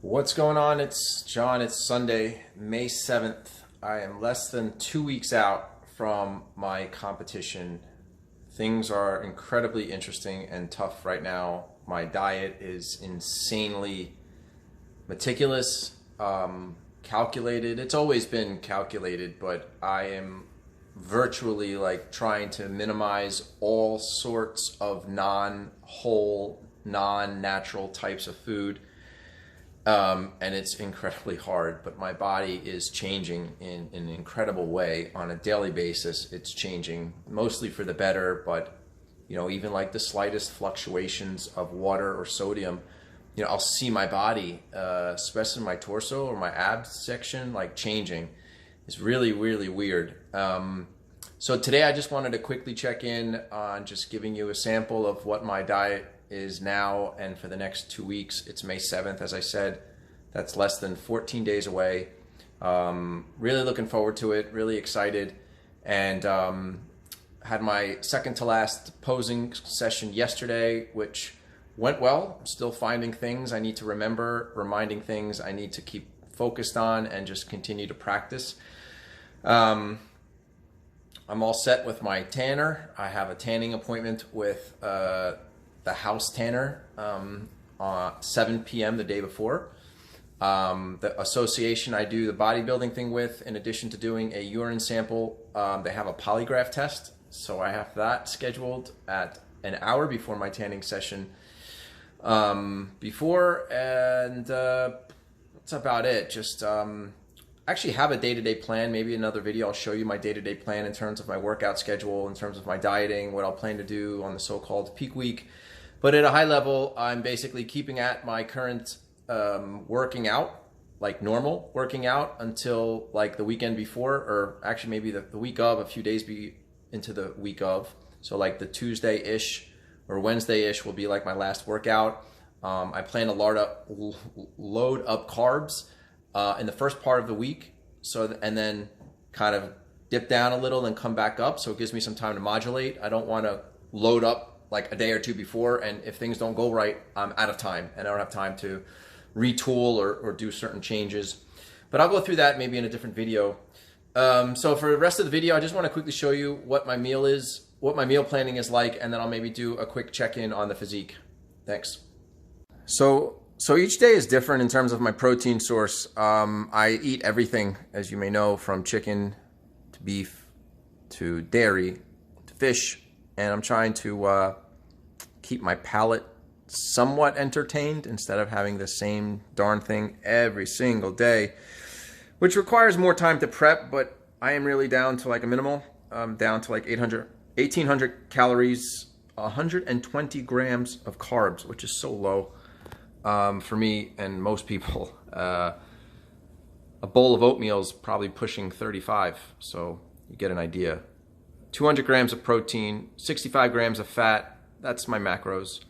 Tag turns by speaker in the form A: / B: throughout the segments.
A: What's going on? It's John. It's Sunday, May 7th. I am less than 2 weeks out from my competition. Things are incredibly interesting and tough right now. My diet is insanely meticulous, calculated. It's always been calculated, but I am virtually like trying to minimize all sorts of non-whole, non-natural types of food. And it's incredibly hard, but my body is changing in an incredible way on a daily basis. It's changing mostly for the better, but even like the slightest fluctuations of water or sodium, I'll see my body, especially my torso or my abs section, like changing. It's really, really weird. So today I just wanted to quickly check in on just giving you a sample of what my diet is now and for the next 2 weeks. It's May 7th, as I said. That's less than 14 days away. Really looking forward to it, really excited, and had my second to last posing session yesterday, which went well. I'm still finding things I need to remember, reminding things I need to keep focused on and just continue to practice. I'm all set with my tanner. I have a tanning appointment with the house tanner 7 p.m. the day before. The association I do the bodybuilding thing with, in addition to doing a urine sample, they have a polygraph test. So I have that scheduled at an hour before my tanning session. That's about it. Just actually have a day-to-day plan. Maybe another video I'll show you my day-to-day plan in terms of my workout schedule, in terms of my dieting, what I'll plan to do on the so-called peak week. But at a high level, I'm basically keeping at my current working out, like normal working out, until like the weekend before, or actually maybe the week of, a few days into the week of. So like the Tuesday-ish or Wednesday-ish will be like my last workout. I plan to load up carbs in the first part of the week, and then kind of dip down a little, then come back up. So it gives me some time to modulate. I don't want to load up like a day or two before, and if things don't go right, I'm out of time and I don't have time to retool or do certain changes. But I'll go through that maybe in a different video. So for the rest of the video, I just want to quickly show you what my meal is, what my meal planning is like, and then I'll maybe do a quick check-in on the physique. Thanks. So each day is different in terms of my protein source. I eat everything, as you may know, from chicken to beef to dairy to fish, and I'm trying to keep my palate somewhat entertained instead of having the same darn thing every single day, which requires more time to prep, but I am really down to like a minimal, down to like 1,800 calories, 120 grams of carbs, which is so low for me and most people. A bowl of oatmeal is probably pushing 35, so you get an idea. 200 grams of protein, 65 grams of fat. That's my macros.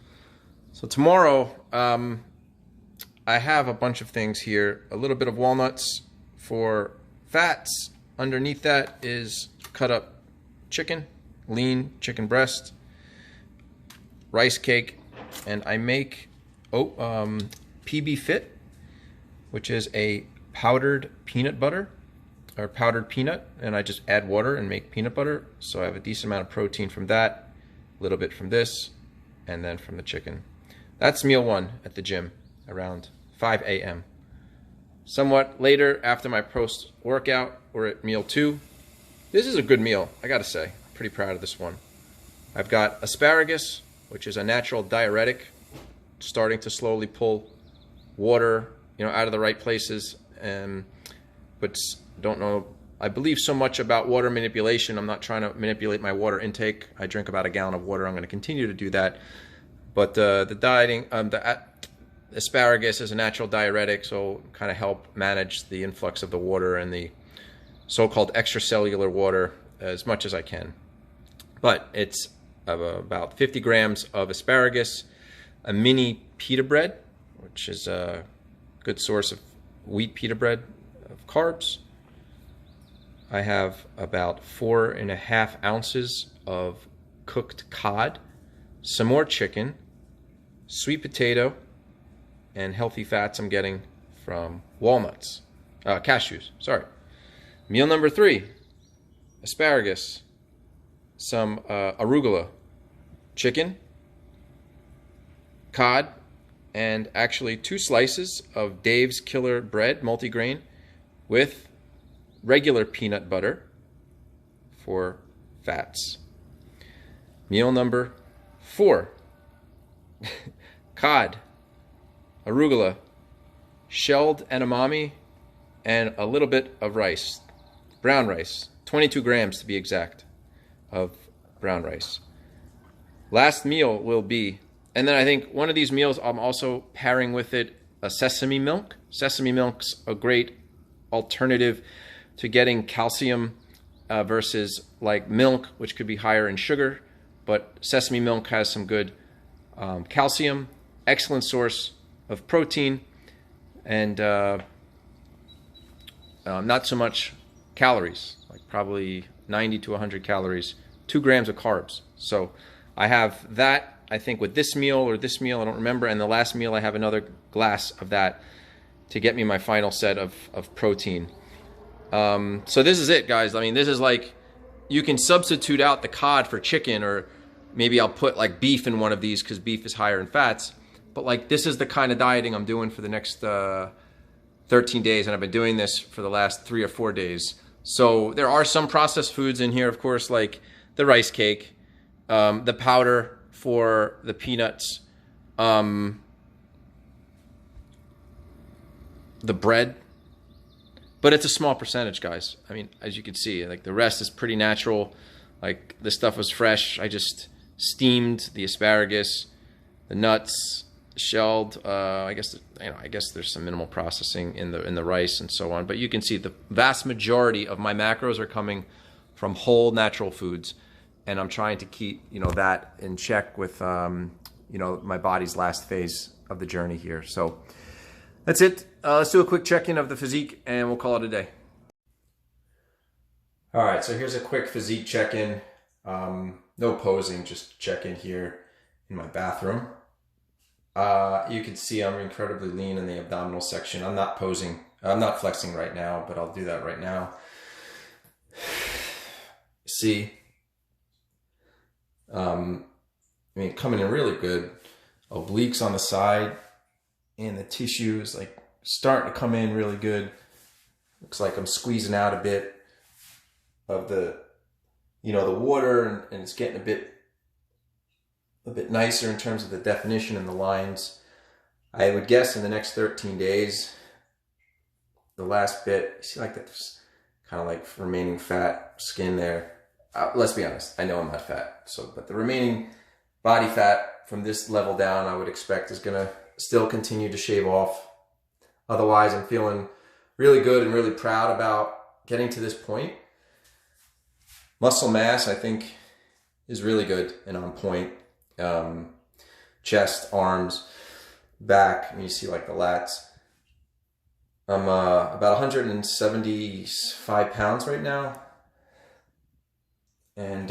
A: So tomorrow, I have a bunch of things here. A little bit of walnuts for fats. Underneath that is cut up chicken, lean chicken breast, rice cake, and I make PB Fit, which is a powdered peanut butter, or powdered peanut, and I just add water and make peanut butter. So I have a decent amount of protein from that, a little bit from this, and then from the chicken. That's meal one at the gym around 5 a.m. Somewhat later, after my post-workout, we're at meal two. This is a good meal, I gotta say. Pretty proud of this one. I've got asparagus, which is a natural diuretic, starting to slowly pull water, out of the right places. But don't know. I believe so much about water manipulation. I'm not trying to manipulate my water intake. I drink about a gallon of water. I'm going to continue to do that. But the asparagus is a natural diuretic, so kind of help manage the influx of the water and the so-called extracellular water as much as I can. But it's about 50 grams of asparagus, a mini pita bread, which is a good source of wheat pita bread of carbs. I have about 4.5 ounces of cooked cod, some more chicken, sweet potato, and healthy fats. I'm getting from walnuts, cashews, sorry. Meal number 3, asparagus, some arugula, chicken, cod, and actually 2 slices of Dave's Killer Bread, multigrain, with regular peanut butter for fats. Meal number 4, cod, arugula, shelled edamame, and a little bit of rice, brown rice, 22 grams to be exact, of brown rice. Last meal will be, and then I think one of these meals I'm also pairing with it a sesame milk. Sesame milk's a great alternative to getting calcium versus like milk, which could be higher in sugar, but sesame milk has some good calcium, excellent source of protein, and not so much calories, like probably 90 to 100 calories, 2 grams of carbs. So I have that, I think, with this meal or this meal, I don't remember, and the last meal I have another glass of that to get me my final set of protein. So this is it, guys. I mean, this is like, you can substitute out the cod for chicken, or maybe I'll put like beef in one of these because beef is higher in fats. But like, this is the kind of dieting I'm doing for the next 13 days, and I've been doing this for the last 3 or 4 days. So there are some processed foods in here, of course, like the rice cake, the powder for the peanuts, the bread, but it's a small percentage, guys. I mean, as you can see, like the rest is pretty natural. Like this stuff was fresh. I just steamed the asparagus, the nuts, shelled. I guess there's some minimal processing in the rice and so on. But you can see the vast majority of my macros are coming from whole natural foods, and I'm trying to keep that in check with my body's last phase of the journey here. So that's it. Let's do a quick check-in of the physique, and we'll call it a day. All right, so here's a quick physique check-in. No posing, just check-in here in my bathroom. You can see I'm incredibly lean in the abdominal section. I'm not posing. I'm not flexing right now, but I'll do that right now. See, I mean, coming in really good. Obliques on the side, and the tissue is like starting to come in really good. Looks like I'm squeezing out a bit of the water, and it's getting a bit nicer in terms of the definition and the lines. I would guess in the next 13 days, the last bit, you see like that's kind of like remaining fat skin there. Let's be honest, I know I'm not fat, but the remaining body fat from this level down, I would expect is gonna still continue to shave off. Otherwise, I'm feeling really good and really proud about getting to this point. Muscle mass, I think, is really good and on point. Chest, arms, back, and you see like the lats. I'm about 175 pounds right now, and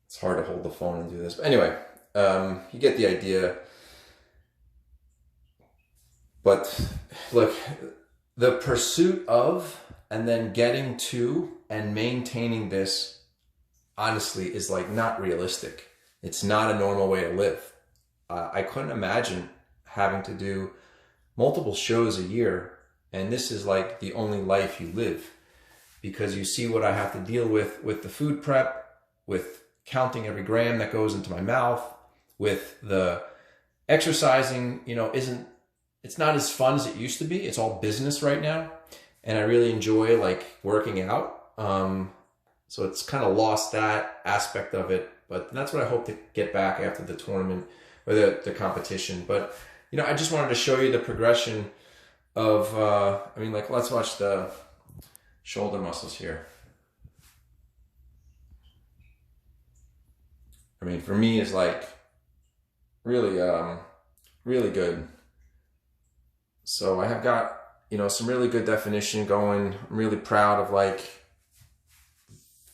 A: it's hard to hold the phone and do this, but anyway, you get the idea. But look, the pursuit of and then getting to and maintaining this, honestly, is like not realistic. It's not a normal way to live. I couldn't imagine having to do multiple shows a year, and this is like the only life you live, because you see what I have to deal with the food prep, with counting every gram that goes into my mouth, with the exercising, it's not as fun as it used to be. It's all business right now, and I really enjoy like working out. So it's kind of lost that aspect of it, but that's what I hope to get back after the tournament or the competition. But, I just wanted to show you the progression of, let's watch the shoulder muscles here. I mean, for me, it's like really, really good. So I have got, some really good definition going. I'm really proud of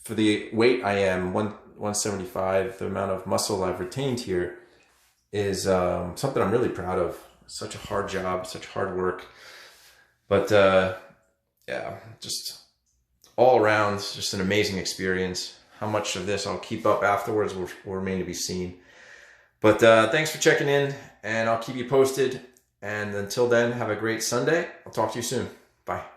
A: for the weight I am, 175, the amount of muscle I've retained here is something I'm really proud of. such a hard job, such hard work. But yeah, just all around, just an amazing experience. How much of this I'll keep up afterwards will remain to be seen. But thanks for checking in, and I'll keep you posted. And until then, have a great Sunday. I'll talk to you soon. Bye.